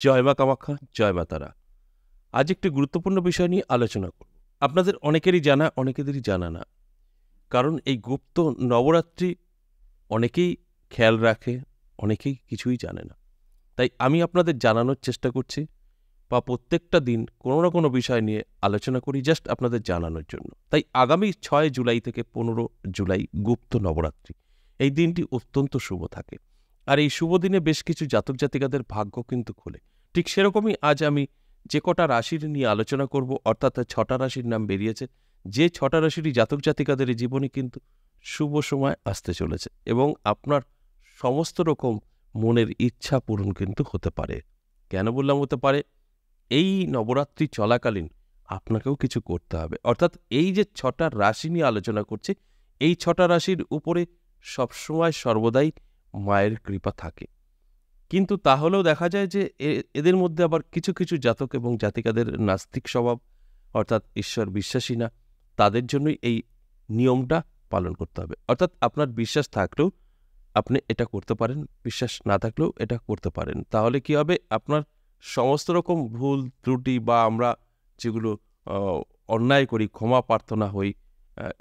জয় মা কামাখ্যা, জয় মা তারা। আজ একটি গুরুত্বপূর্ণ বিষয় নিয়ে আলোচনা করব। আপনাদের অনেকেরই জানা, অনেকেদেরই জানা না। কারণ এই গুপ্ত নবরাত্রি অনেকেই খেয়াল রাখে, অনেকেই কিছুই জানে না। তাই আমি আপনাদের জানানোর চেষ্টা করছি বা প্রত্যেকটা দিন কোনো না কোনো বিষয় নিয়ে আলোচনা করি জাস্ট আপনাদের জানানোর জন্য। তাই আগামী ৬ জুলাই থেকে ১৫ জুলাই গুপ্ত নবরাত্রি। এই দিনটি অত্যন্ত শুভ থাকে। আর এই শুভ দিনে বেশ কিছু জাতক জাতিকাদের ভাগ্য কিন্তু খোলে। ঠিক সেরকমই আজ আমি যে কটা রাশির নিয়ে আলোচনা করব, অর্থাৎ ৬টা রাশির নাম বেরিয়েছে। যে ৬টা রাশিরই জাতক জাতিকাদের জীবনে কিন্তু শুভ সময় আসতে চলেছে এবং আপনার সমস্ত রকম মনের ইচ্ছা পূরণ কিন্তু হতে পারে। কেন বললাম হতে পারে? এই নবরাত্রি চলাকালীন আপনাকেও কিছু করতে হবে। অর্থাৎ এই যে ৬টা রাশি নিয়ে আলোচনা করছি, এই ৬টা রাশির উপরে সবসময় সর্বদাই মায়ের কৃপা থাকে। কিন্তু তাহলেও দেখা যায় যে এদের মধ্যে আবার কিছু, কিছু জাতক এবং জাতিকাদের নাস্তিক স্বভাব, অর্থাৎ ঈশ্বর বিশ্বাসী না। তাদের জন্যই এই নিয়মটা পালন করতে হবে। অর্থাৎ আপনার বিশ্বাস থাকলেও আপনি এটা করতে পারেন, বিশ্বাস না থাকলেও এটা করতে পারেন। তাহলে কি হবে? আপনার সমস্ত রকম ভুল ত্রুটি বা আমরা যেগুলো অ অন্যায় করি, ক্ষমা প্রার্থনা হই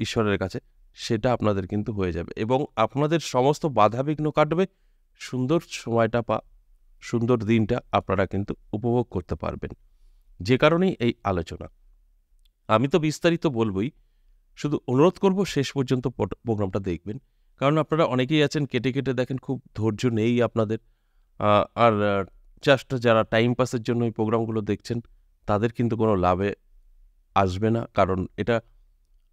ঈশ্বরের কাছে, সেটা আপনাদের কিন্তু হয়ে যাবে এবং আপনাদের সমস্ত বাধাবিঘ্ন কাটবে। সুন্দর সময়টা বা সুন্দর দিনটা আপনারা কিন্তু উপভোগ করতে পারবেন। যে কারণেই এই আলোচনা। আমি তো বিস্তারিত বলবই। শুধু অনুরোধ করব শেষ পর্যন্ত প্রোগ্রামটা দেখবেন। কারণ আপনারা অনেকেই আছেন কেটে, কেটে দেখেন, খুব ধৈর্য নেই আপনাদের। আর জাস্ট যারা টাইম পাসের জন্য এই প্রোগ্রামগুলো দেখছেন, তাদের কিন্তু কোনো লাভে আসবে না। কারণ এটা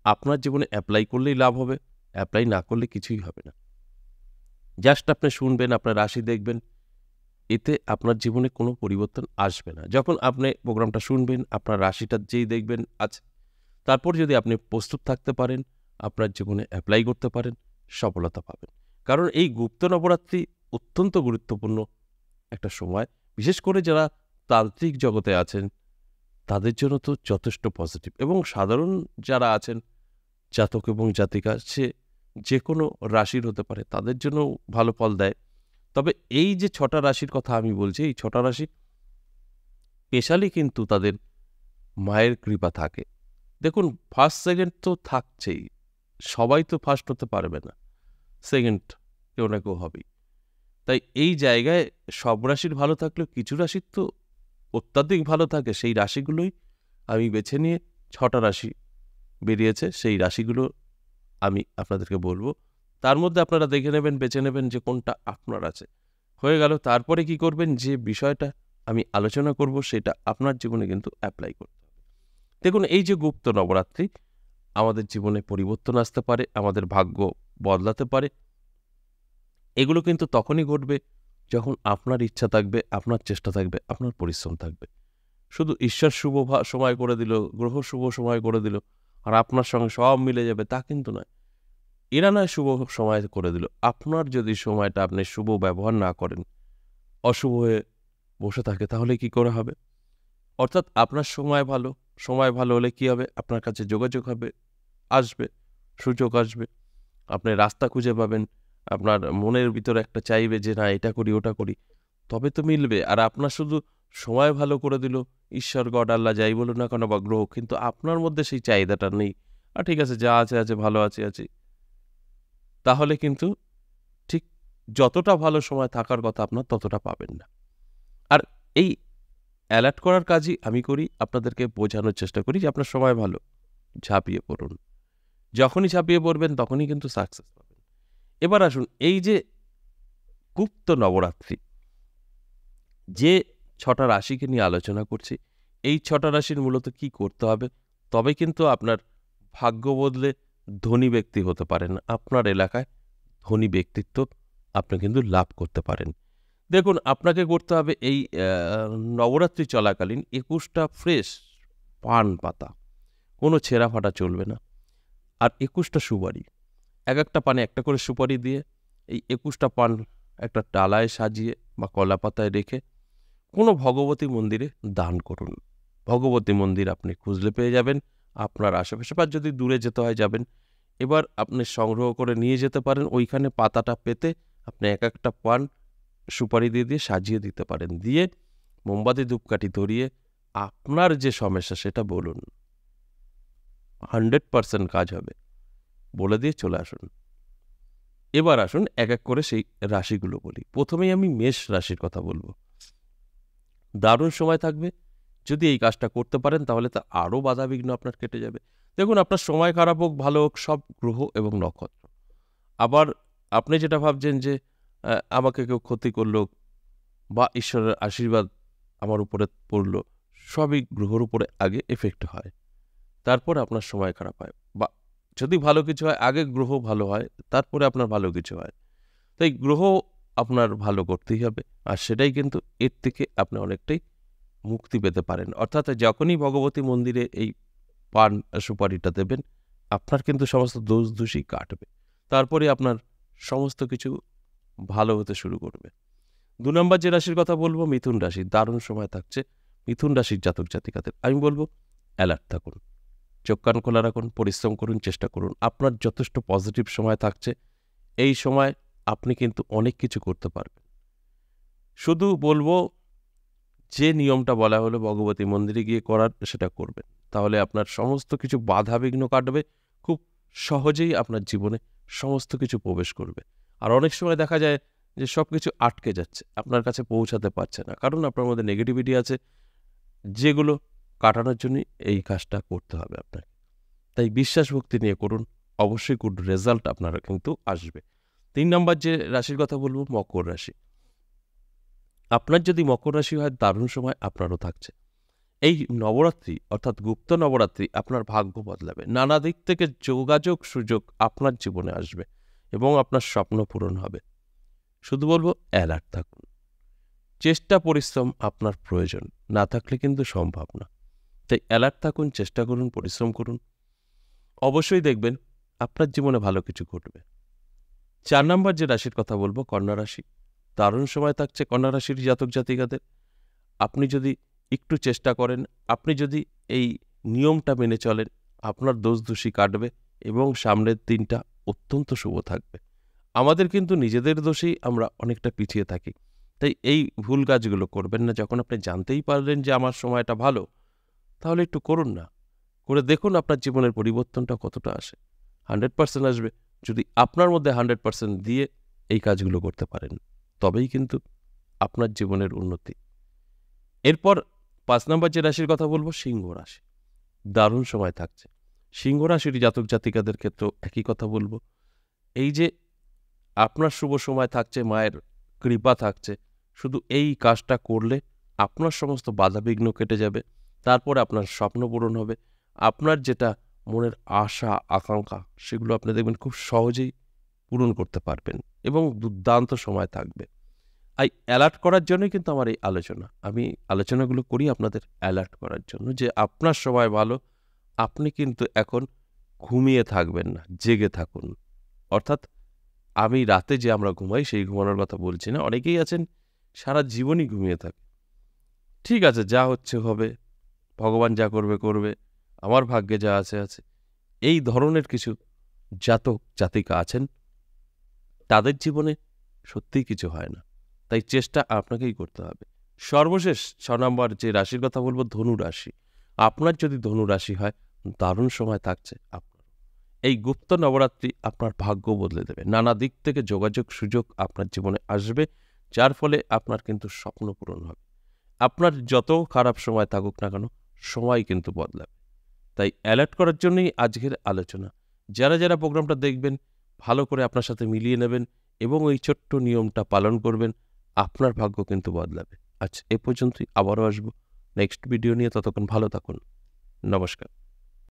আপনার জীবনে এপ্লাই করলেই লাভ হবে, এপ্লাই না করলে কিছুই হবে না। জাস্ট আপনি শুনবেন, আপনার রাশি দেখবেন, এতে আপনার জীবনে কোনো পরিবর্তন আসবে না। যখন আপনি প্রোগ্রামটা শুনবেন, আপনার রাশিটা যেই দেখবেন আছে, তারপর যদি আপনি প্রস্তুত থাকতে পারেন, আপনার জীবনে এপ্লাই করতে পারেন, সফলতা পাবেন। কারণ এই গুপ্ত নবরাত্রি অত্যন্ত গুরুত্বপূর্ণ একটা সময়। বিশেষ করে যারা তান্ত্রিক জগতে আছেন, তাদের জন্য তো যথেষ্ট পজিটিভ এবং সাধারণ যারা আছেন, জাতক এবং জাতিকা, সে যেকোনো রাশির হতে পারে, তাদের জন্যও ভালো ফল দেয়। তবে এই যে ৬টা রাশির কথা আমি বলছি, এই ৬টা রাশি স্পেশালি কিন্তু তাদের মায়ের কৃপা থাকে। দেখুন, ফার্স্ট সেকেন্ড তো থাকছেই। সবাই তো ফার্স্ট হতে পারবে না। সেকেন্ড কেউ না কেউ হবেই। তাই এই জায়গায় সব রাশির ভালো থাকলেও কিছু রাশির তো অত্যাধিক ভালো থাকে। সেই রাশিগুলোই আমি বেছে নিয়ে ৬টা রাশি বেরিয়েছে, সেই রাশিগুলো আমি আপনাদেরকে বলব। তার মধ্যে আপনারা দেখে নেবেন, বেছে নেবেন যে কোনটা আপনার আছে। হয়ে গেল। তারপরে কি করবেন? যে বিষয়টা আমি আলোচনা করব সেটা আপনার জীবনে কিন্তু এপ্লাই করতে হবে। দেখুন, এই যে গুপ্ত নবরাত্রি, আমাদের জীবনে পরিবর্তন আসতে পারে, আমাদের ভাগ্য বদলাতে পারে। এগুলো কিন্তু তখনই ঘটবে যখন আপনার ইচ্ছা থাকবে, আপনার চেষ্টা থাকবে, আপনার পরিশ্রম থাকবে। শুধু ঈশ্বর শুভ সময় করে দিল, গ্রহ শুভ সময় করে দিল আর আপনার সঙ্গে সব মিলে যাবে, তা কিন্তু নয়। এরা নয় শুভ সময় করে দিল। আপনার যদি সময়টা আপনি শুভ ব্যবহার না করেন, অশুভ হয়ে বসে থাকে, তাহলে কি করে হবে? অর্থাৎ আপনার সময় ভালো হলে কি হবে? আপনার কাছে যোগাযোগ হবে, আসবে, সুযোগ আসবে। আপনি রাস্তা খুঁজে পাবেন। আপনার মনের ভিতরে একটা চাইবে যে না, এটা করি, ওটা করি। তবে তো মিলবে। আর আপনার শুধু সময় ভালো করে দিল, ঈশ্বর, গড, আল্লাহ যাই বলুন না কেন বা গ্রহ, কিন্তু আপনার মধ্যে সেই চাহিদাটা নেই। ঠিক আছে, যা আছে, আছে, ভালো আছি। তাহলে কিন্তু ঠিক যতটা ভালো সময় থাকার কথা আপনার, ততটা পাবেন না। আর এই অ্যালার্ট করার কাজই আমি করি। আপনাদেরকে বোঝানোর চেষ্টা করি যে আপনার সময় ভালো, ঝাঁপিয়ে পড়ুন। যখনই ঝাঁপিয়ে পড়বেন তখনই কিন্তু সাকসেস পাবেন। এবার আসুন, এই যে গুপ্ত নবরাত্রি, যে ৬টা রাশিকে নিয়ে আলোচনা করছি, এই ৬টা রাশির মূলত কি করতে হবে? তবে কিন্তু আপনার ভাগ্য বদলে ধনী ব্যক্তি হতে পারেন। আপনার এলাকায় ধনী ব্যক্তিত্ব আপনি কিন্তু লাভ করতে পারেন। দেখুন, আপনাকে করতে হবে এই নবরাত্রি চলাকালীন ২১টা ফ্রেশ পান পাতা। কোনো ছেঁড়া ফাটা চলবে না। আর ২১টা সুপারি। একেকটা পানে একটা করে সুপারি দিয়ে এই ২১টা পান একটা ডালায় সাজিয়ে বা কলাপাতায় রেখে কোনো ভগবতী মন্দিরে দান করুন। ভগবতী মন্দির আপনি খুঁজলে পেয়ে যাবেন আপনার আশেপাশে, বা যদি দূরে যেতে হয় যাবেন। এবার আপনি সংগ্রহ করে নিয়ে যেতে পারেন। ওইখানে পাতাটা পেতে আপনি এক একটা পান সুপারি দিয়ে সাজিয়ে দিতে পারেন। দিয়ে মোমবাতি ধূপকাঠি ধরিয়ে আপনার যে সমস্যা সেটা বলুন, 100% কাজ হবে। বলে দিয়ে চলে আসুন। এবার আসুন এক এক করে সেই রাশিগুলো বলি। প্রথমেই আমি মেষ রাশির কথা বলবো। দারুণ সময় থাকবে। যদি এই কাজটা করতে পারেন তাহলে তা আরও বাধাবিঘ্ন আপনার কেটে যাবে। দেখুন, আপনার সময় খারাপ হোক ভালো হোক, সব গ্রহ এবং নক্ষত্র। আবার আপনি যেটা ভাবছেন যে আমাকে কেউ ক্ষতি করলো বা ঈশ্বরের আশীর্বাদ আমার উপরে পড়লো, সবই গ্রহর উপরে আগে এফেক্ট হয়, তারপরে আপনার সময় খারাপ হয়। বা যদি ভালো কিছু হয় আগে গ্রহ ভালো হয়, তারপরে আপনার ভালো কিছু হয়। তাই গ্রহ আপনার ভালো করতেই হবে, আর সেটাই কিন্তু এর থেকে আপনি অনেকটাই মুক্তি পেতে পারেন। অর্থাৎ যখনই ভগবতী মন্দিরে এই পান সুপারিটা দেবেন, আপনার কিন্তু সমস্ত দোষ দোষী কাটবে, তারপরে আপনার সমস্ত কিছু ভালো হতে শুরু করবে। 2 নম্বর যে রাশির কথা বলবো, মিথুন রাশি। দারুণ সময় থাকছে মিথুন রাশির জাতক জাতিকাদের। আমি বলবো অ্যালার্ট থাকুন, চোখ কান খোলা রাখুন, পরিশ্রম করুন, চেষ্টা করুন। আপনার যথেষ্ট পজিটিভ সময় থাকছে। এই সময় আপনি কিন্তু অনেক কিছু করতে পারবেন। শুধু বলবো যে নিয়মটা বলা হলো ভগবতী মন্দিরে গিয়ে করার, সেটা করবেন। তাহলে আপনার সমস্ত কিছু বাধা বিঘ্ন কাটবে, খুব সহজেই আপনার জীবনে সমস্ত কিছু প্রবেশ করবে। আর অনেক সময় দেখা যায় যে সব কিছু আটকে যাচ্ছে, আপনার কাছে পৌঁছাতে পারছে না, কারণ আপনার মধ্যে নেগেটিভিটি আছে, যেগুলো কাটানোর জন্যই এই কাজটা করতে হবে আপনাকে। তাই বিশ্বাস ভক্তি নিয়ে করুন, অবশ্যই গুড রেজাল্ট আপনারা কিন্তু আসবে। 3 নম্বর যে রাশির কথা বলবো, মকর রাশি। আপনার যদি মকর রাশি হয়, দারুণ সময় আপনারও থাকছে। এই নবরাত্রি অর্থাৎ গুপ্ত নবরাত্রি আপনার ভাগ্য বদলাবে। নানা দিক থেকে যোগাযোগ সুযোগ আপনার জীবনে আসবে এবং আপনার স্বপ্ন পূরণ হবে। শুধু বলবো অ্যালার্ট থাকুন। চেষ্টা পরিশ্রম আপনার প্রয়োজন, না থাকলে কিন্তু সম্ভব না। তাই অ্যালার্ট থাকুন, চেষ্টা করুন, পরিশ্রম করুন। অবশ্যই দেখবেন আপনার জীবনে ভালো কিছু ঘটবে। 4 নম্বর যে রাশির কথা বলবো, কন্যা রাশি। দারুণ সময় থাকছে কন্যা রাশির জাতক জাতিকাদের। আপনি যদি একটু চেষ্টা করেন, আপনি যদি এই নিয়মটা মেনে চলেন, আপনার দোষ দোষী কাটবে এবং সামনের দিনটা অত্যন্ত শুভ থাকবে। আমাদের কিন্তু নিজেদের দোষেই আমরা অনেকটা পিছিয়ে থাকি। তাই এই ভুল কাজগুলো করবেন না। যখন আপনি জানতেই পারলেন যে আমার সময়টা ভালো, তাহলে একটু করুন না, করে দেখুন আপনার জীবনের পরিবর্তনটা কতটা আসে। 100% আসবে যদি আপনার মধ্যে 100% দিয়ে এই কাজগুলো করতে পারেন, তবেই কিন্তু আপনার জীবনের উন্নতি। এরপর 5 নম্বর যে রাশির কথা বলবো, সিংহ রাশি। দারুণ সময় থাকছে সিংহ রাশির জাতক জাতিকাদের ক্ষেত্রেও একই কথা বলবো। এই যে আপনার শুভ সময় থাকছে, মায়ের কৃপা থাকছে, শুধু এই কাজটা করলে আপনার সমস্ত বাধাবিঘ্ন কেটে যাবে, তারপরে আপনার স্বপ্ন পূরণ হবে। আপনার যেটা মনের আশা আকাঙ্ক্ষা, সেগুলো আপনি দেখবেন খুব সহজেই পূরণ করতে পারবেন এবং দুর্দান্ত সময় থাকবে। এই অ্যালার্ট করার জন্যই কিন্তু আমার এই আলোচনা। আমি আলোচনাগুলো করি আপনাদের অ্যালার্ট করার জন্য, যে আপনার সময় ভালো, আপনি কিন্তু এখন ঘুমিয়ে থাকবেন না, জেগে থাকুন। অর্থাৎ আমি রাতে যে আমরা ঘুমাই, সেই ঘুমানোর কথা বলছি না। অনেকেই আছেন সারা জীবনই ঘুমিয়ে থাকে। ঠিক আছে, যা হচ্ছে হবে, ভগবান যা করবে করবে, আমার ভাগ্যে যা আছে আছে। এই ধরনের কিছু জাতক জাতিকা আছেন, তাদের জীবনে সত্যিই কিছু হয় না। তাই চেষ্টা আপনাকেই করতে হবে। সর্বশেষ 6 নম্বর যে রাশির কথা বলবো, ধনু রাশি। আপনার যদি ধনু রাশি হয়, দারুণ সময় থাকছে আপনার। এই গুপ্ত নবরাত্রি আপনার ভাগ্য বদলে দেবে। নানা দিক থেকে যোগাযোগ সুযোগ আপনার জীবনে আসবে, যার ফলে আপনার কিন্তু স্বপ্ন পূরণ হবে। আপনার যত খারাপ সময় থাকুক না কেন, সময় কিন্তু বদলাবে। তাই অ্যালার্ট করার জন্যই আজকের আলোচনা। যারা যারা প্রোগ্রামটা দেখবেন, ভালো করে আপনার সাথে মিলিয়ে নেবেন এবং ওই ছোট্ট নিয়মটা পালন করবেন, আপনার ভাগ্য কিন্তু বদলাবে। আজ এ পর্যন্তই, আবারও আসবো নেক্সট ভিডিও নিয়ে। ততক্ষণ ভালো থাকুন। নমস্কার।